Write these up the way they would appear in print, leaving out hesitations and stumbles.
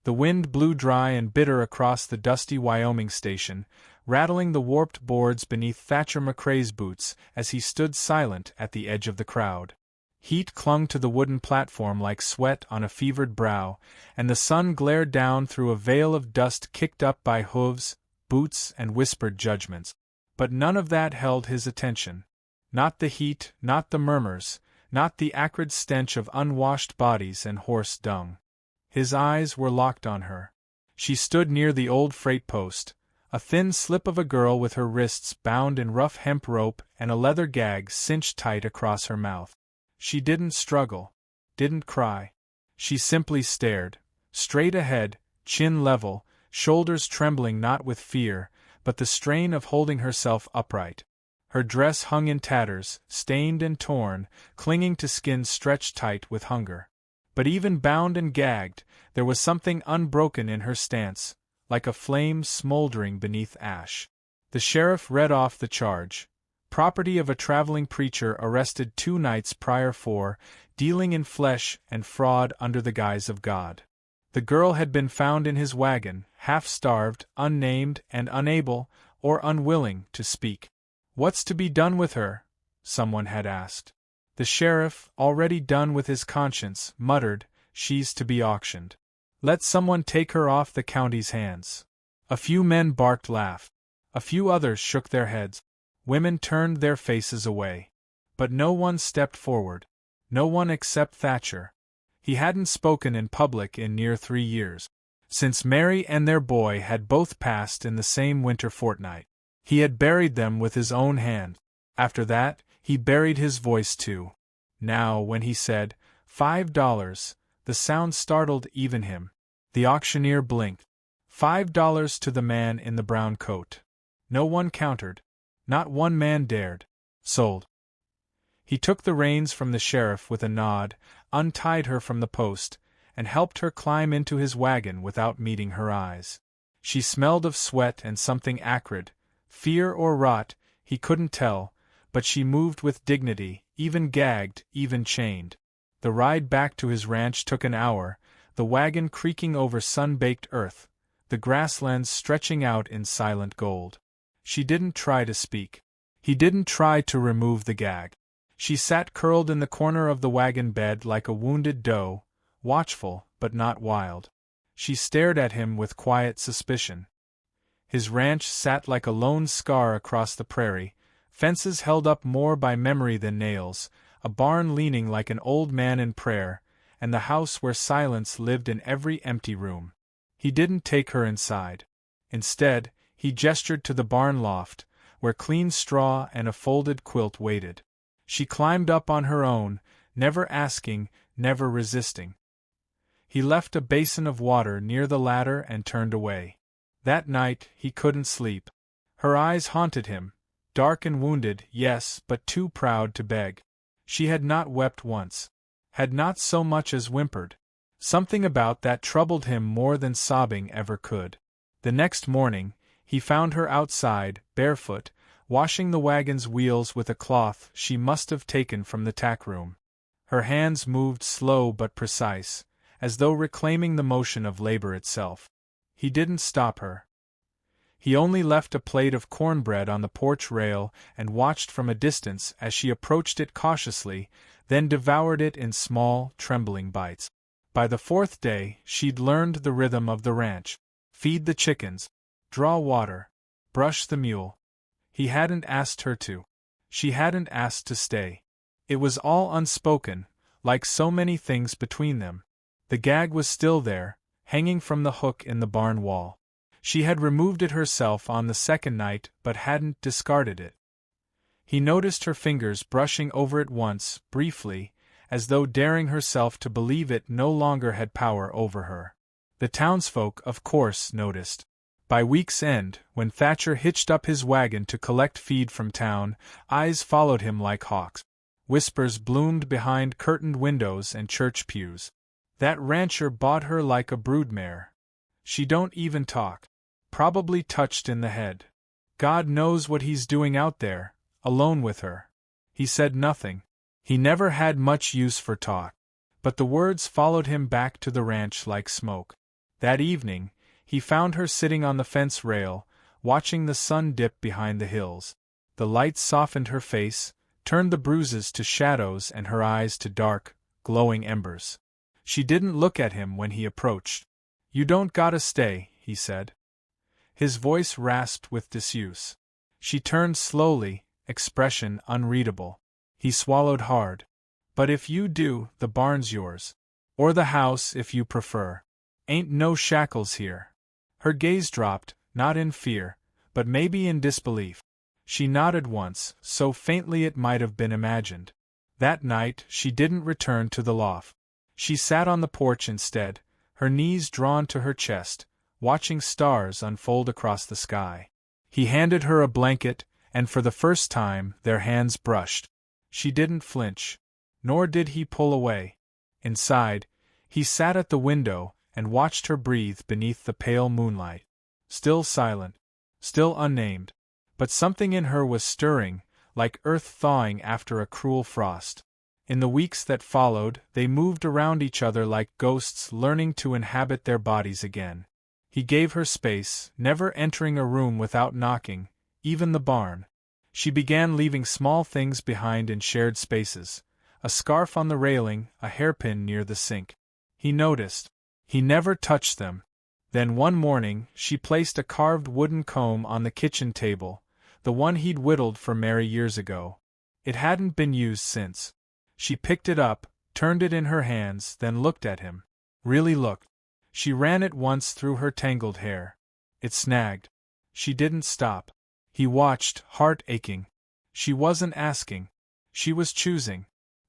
The wind blew dry and bitter across the dusty Wyoming station, rattling the warped boards beneath Thatcher McRae's boots as he stood silent at the edge of the crowd. Heat clung to the wooden platform like sweat on a fevered brow, and the sun glared down through a veil of dust kicked up by hooves, boots, and whispered judgments. But none of that held his attention. Not the heat, not the murmurs, not the acrid stench of unwashed bodies and horse dung. His eyes were locked on her. She stood near the old freight post, a thin slip of a girl with her wrists bound in rough hemp rope and a leather gag cinched tight across her mouth. She didn't struggle, didn't cry. She simply stared, straight ahead, chin level, shoulders trembling not with fear, but the strain of holding herself upright. Her dress hung in tatters, stained and torn, clinging to skin stretched tight with hunger. But even bound and gagged, there was something unbroken in her stance, like a flame smoldering beneath ash. The sheriff read off the charge. Property of a traveling preacher arrested 2 nights prior for dealing in flesh and fraud under the guise of God. The girl had been found in his wagon, half-starved, unnamed, and unable, or unwilling, to speak. "What's to be done with her?" someone had asked. The sheriff, already done with his conscience, muttered, "She's to be auctioned. Let someone take her off the county's hands." A few men barked laughed. A few others shook their heads. Women turned their faces away. But no one stepped forward. No one except Thatcher. He hadn't spoken in public in near 3 years. Since Mary and their boy had both passed in the same winter fortnight. He had buried them with his own hand. After that, he buried his voice too. Now, when he said, $5, the sound startled even him. The auctioneer blinked. $5 to the man in the brown coat. No one countered. Not one man dared. Sold. He took the reins from the sheriff with a nod, untied her from the post, and helped her climb into his wagon without meeting her eyes. She smelled of sweat and something acrid, fear or rot, he couldn't tell, but she moved with dignity, even gagged, even chained. The ride back to his ranch took an hour, the wagon creaking over sun-baked earth, the grasslands stretching out in silent gold. She didn't try to speak. He didn't try to remove the gag. She sat curled in the corner of the wagon bed like a wounded doe, watchful, but not wild. She stared at him with quiet suspicion. His ranch sat like a lone scar across the prairie, fences held up more by memory than nails, a barn leaning like an old man in prayer, and the house where silence lived in every empty room. He didn't take her inside. Instead, he gestured to the barn loft, where clean straw and a folded quilt waited. She climbed up on her own, never asking, never resisting. He left a basin of water near the ladder and turned away. That night, he couldn't sleep. Her eyes haunted him, dark and wounded, yes, but too proud to beg. She had not wept once. Had not so much as whimpered. Something about that troubled him more than sobbing ever could. The next morning, he found her outside, barefoot, washing the wagon's wheels with a cloth she must have taken from the tack room. Her hands moved slow but precise, as though reclaiming the motion of labor itself. He didn't stop her. He only left a plate of cornbread on the porch rail and watched from a distance as she approached it cautiously, then devoured it in small, trembling bites. By the 4th day, she'd learned the rhythm of the ranch. Feed the chickens. Draw water. Brush the mule. He hadn't asked her to. She hadn't asked to stay. It was all unspoken, like so many things between them. The gag was still there, hanging from the hook in the barn wall. She had removed it herself on the 2nd night but hadn't discarded it. He noticed her fingers brushing over it once, briefly, as though daring herself to believe it no longer had power over her. The townsfolk, of course, noticed. By week's end, when Thatcher hitched up his wagon to collect feed from town, eyes followed him like hawks. Whispers bloomed behind curtained windows and church pews. That rancher bought her like a broodmare. She don't even talk. Probably touched in the head. God knows what he's doing out there, alone with her. He said nothing. He never had much use for talk. But the words followed him back to the ranch like smoke. That evening, he found her sitting on the fence rail, watching the sun dip behind the hills. The light softened her face, turned the bruises to shadows and her eyes to dark, glowing embers. She didn't look at him when he approached. "You don't gotta stay," he said. His voice rasped with disuse. She turned slowly, expression unreadable. He swallowed hard. "But if you do, the barn's yours. Or the house if you prefer. Ain't no shackles here." Her gaze dropped, not in fear, but maybe in disbelief. She nodded once, so faintly it might have been imagined. That night she didn't return to the loft. She sat on the porch instead, her knees drawn to her chest, watching stars unfold across the sky. He handed her a blanket, and for the first time their hands brushed. She didn't flinch. Nor did he pull away. Inside, he sat at the window and watched her breathe beneath the pale moonlight. Still silent, still unnamed, but something in her was stirring, like earth thawing after a cruel frost. In the weeks that followed, they moved around each other like ghosts learning to inhabit their bodies again. He gave her space, never entering a room without knocking, even the barn. She began leaving small things behind in shared spaces. A scarf on the railing, a hairpin near the sink. He noticed. He never touched them. Then one morning, she placed a carved wooden comb on the kitchen table, the one he'd whittled for Mary years ago. It hadn't been used since. She picked it up, turned it in her hands, then looked at him. Really looked. She ran it once through her tangled hair. It snagged. She didn't stop. He watched, heart aching. She wasn't asking. She was choosing.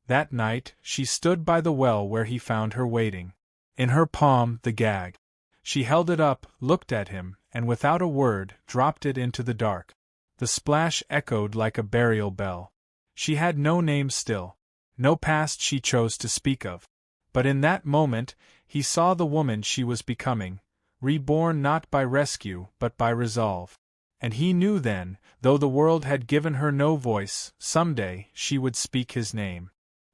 That night, she stood by the well where he found her waiting. In her palm, the gag. She held it up, looked at him, and without a word, dropped it into the dark. The splash echoed like a burial bell. She had no name still. No past she chose to speak of. But in that moment, he saw the woman she was becoming, reborn not by rescue but by resolve. And he knew then, though the world had given her no voice, someday she would speak his name.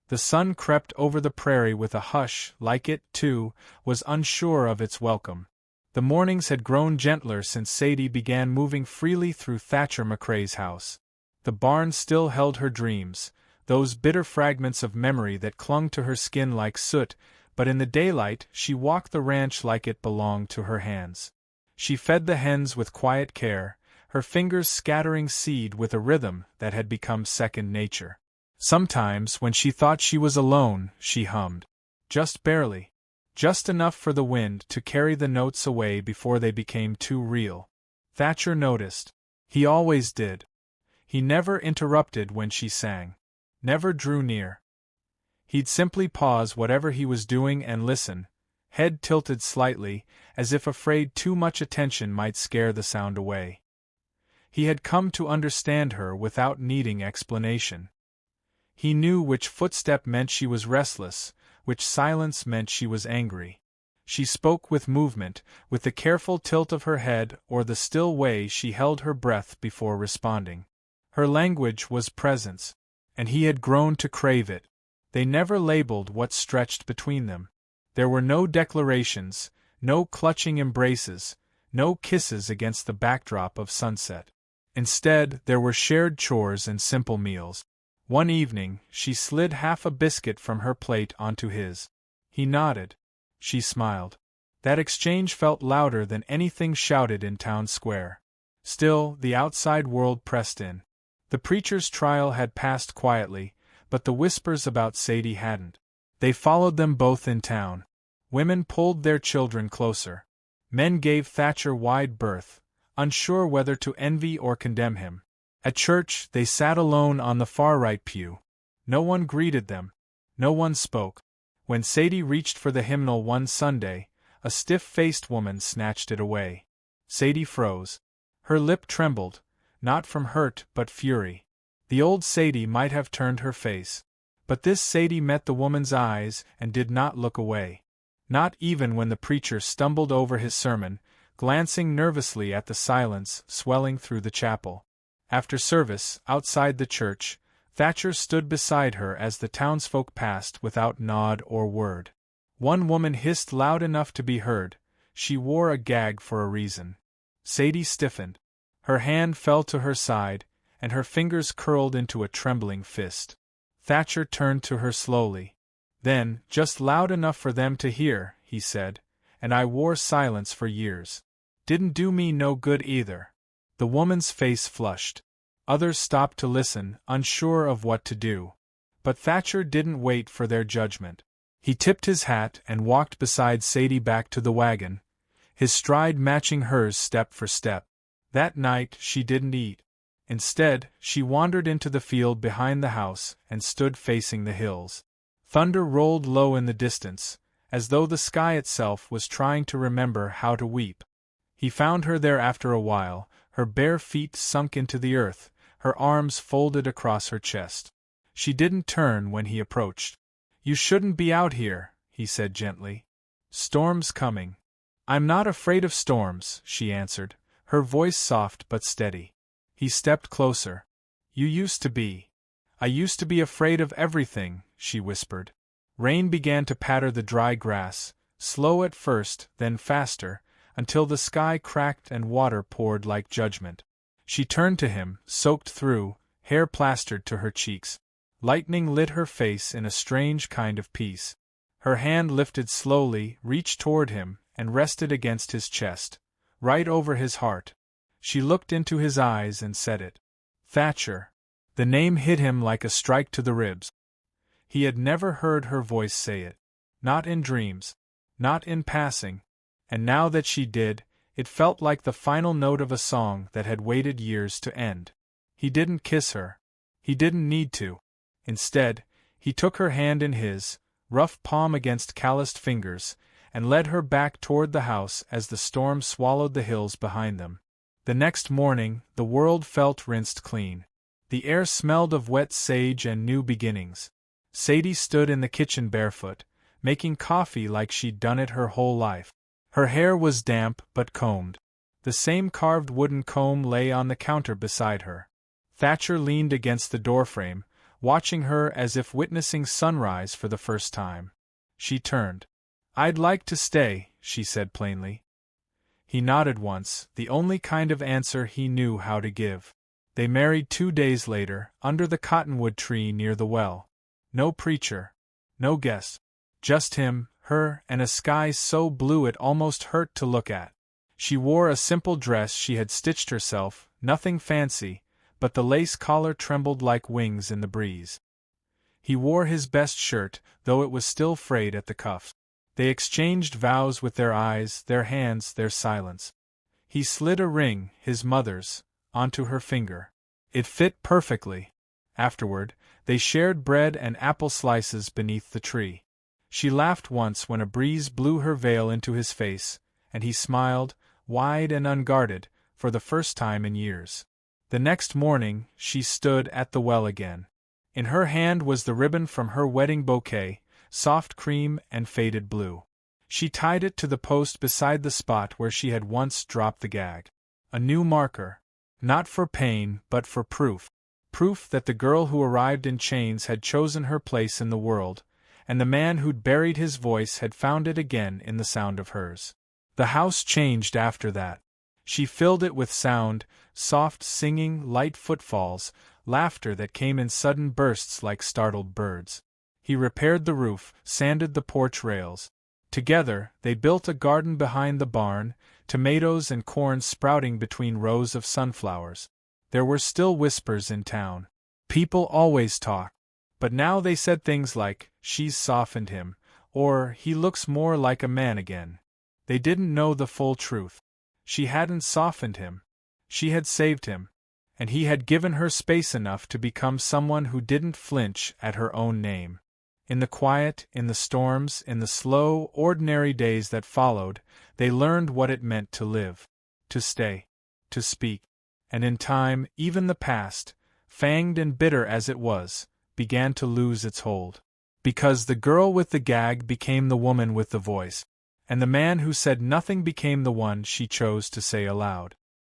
The sun crept over the prairie with a hush, like it, too, was unsure of its welcome. The mornings had grown gentler since Sadie began moving freely through Thatcher McCrae's house. The barn still held her dreams, those bitter fragments of memory that clung to her skin like soot, but in the daylight she walked the ranch like it belonged to her hands. She fed the hens with quiet care, her fingers scattering seed with a rhythm that had become second nature. Sometimes, when she thought she was alone, she hummed. Just barely. Just enough for the wind to carry the notes away before they became too real. Thatcher noticed. He always did. He never interrupted when she sang. Never drew near. He'd simply pause whatever he was doing and listen, head tilted slightly, as if afraid too much attention might scare the sound away. He had come to understand her without needing explanation. He knew which footstep meant she was restless, which silence meant she was angry. She spoke with movement, with the careful tilt of her head or the still way she held her breath before responding. Her language was presence, and he had grown to crave it. They never labeled what stretched between them. There were no declarations, no clutching embraces, no kisses against the backdrop of sunset. Instead, there were shared chores and simple meals. One evening, she slid half a biscuit from her plate onto his. He nodded. She smiled. That exchange felt louder than anything shouted in town square. Still, the outside world pressed in. The preacher's trial had passed quietly, but the whispers about Sadie hadn't. They followed them both in town. Women pulled their children closer. Men gave Thatcher wide berth, unsure whether to envy or condemn him. At church, they sat alone on the far-right pew. No one greeted them. No one spoke. When Sadie reached for the hymnal one Sunday, a stiff-faced woman snatched it away. Sadie froze. Her lip trembled, not from hurt but fury. The old Sadie might have turned her face. But this Sadie met the woman's eyes and did not look away. Not even when the preacher stumbled over his sermon, glancing nervously at the silence swelling through the chapel. After service, outside the church, Thatcher stood beside her as the townsfolk passed without nod or word. One woman hissed loud enough to be heard, she wore a gag for a reason. Sadie stiffened. Her hand fell to her side, and her fingers curled into a trembling fist. Thatcher turned to her slowly. Then, just loud enough for them to hear, he said, and I wore silence for years. Didn't do me no good either. The woman's face flushed. Others stopped to listen, unsure of what to do. But Thatcher didn't wait for their judgment. He tipped his hat and walked beside Sadie back to the wagon, his stride matching hers step for step. That night she didn't eat. Instead, she wandered into the field behind the house and stood facing the hills. Thunder rolled low in the distance, as though the sky itself was trying to remember how to weep. He found her there after a while, her bare feet sunk into the earth, her arms folded across her chest. She didn't turn when he approached. You shouldn't be out here, he said gently. Storm's coming. I'm not afraid of storms, she answered, her voice soft but steady. He stepped closer. You used to be. I used to be afraid of everything, she whispered. Rain began to patter the dry grass, slow at first, then faster, until the sky cracked and water poured like judgment. She turned to him, soaked through, hair plastered to her cheeks. Lightning lit her face in a strange kind of peace. Her hand lifted slowly, reached toward him, and rested against his chest, right over his heart. She looked into his eyes and said it. Thatcher. The name hit him like a strike to the ribs. He had never heard her voice say it. Not in dreams. Not in passing. And now that she did, it felt like the final note of a song that had waited years to end. He didn't kiss her. He didn't need to. Instead, he took her hand in his, rough palm against calloused fingers, and led her back toward the house as the storm swallowed the hills behind them. The next morning, the world felt rinsed clean. The air smelled of wet sage and new beginnings. Sadie stood in the kitchen barefoot, making coffee like she'd done it her whole life. Her hair was damp but combed. The same carved wooden comb lay on the counter beside her. Thatcher leaned against the doorframe, watching her as if witnessing sunrise for the first time. She turned. I'd like to stay, she said plainly. He nodded once, the only kind of answer he knew how to give. They married 2 days later, under the cottonwood tree near the well. No preacher. No guest. Just him, her, and a sky so blue it almost hurt to look at. She wore a simple dress she had stitched herself, nothing fancy, but the lace collar trembled like wings in the breeze. He wore his best shirt, though it was still frayed at the cuffs. They exchanged vows with their eyes, their hands, their silence. He slid a ring, his mother's, onto her finger. It fit perfectly. Afterward, they shared bread and apple slices beneath the tree. She laughed once when a breeze blew her veil into his face, and he smiled, wide and unguarded, for the first time in years. The next morning, she stood at the well again. In her hand was the ribbon from her wedding bouquet, soft cream and faded blue. She tied it to the post beside the spot where she had once dropped the gag. A new marker. Not for pain, but for proof. Proof that the girl who arrived in chains had chosen her place in the world, and the man who'd buried his voice had found it again in the sound of hers. The house changed after that. She filled it with sound, soft singing, light footfalls, laughter that came in sudden bursts like startled birds. He repaired the roof, sanded the porch rails. Together, they built a garden behind the barn, tomatoes and corn sprouting between rows of sunflowers. There were still whispers in town. People always talk. But now they said things like, she's softened him, or he looks more like a man again. They didn't know the full truth. She hadn't softened him. She had saved him. And he had given her space enough to become someone who didn't flinch at her own name. In the quiet, in the storms, in the slow, ordinary days that followed, they learned what it meant to live, to stay, to speak. And in time, even the past, fanged and bitter as it was, began to lose its hold. Because the girl with the gag became the woman with the voice, and the man who said nothing became the one she chose to say aloud.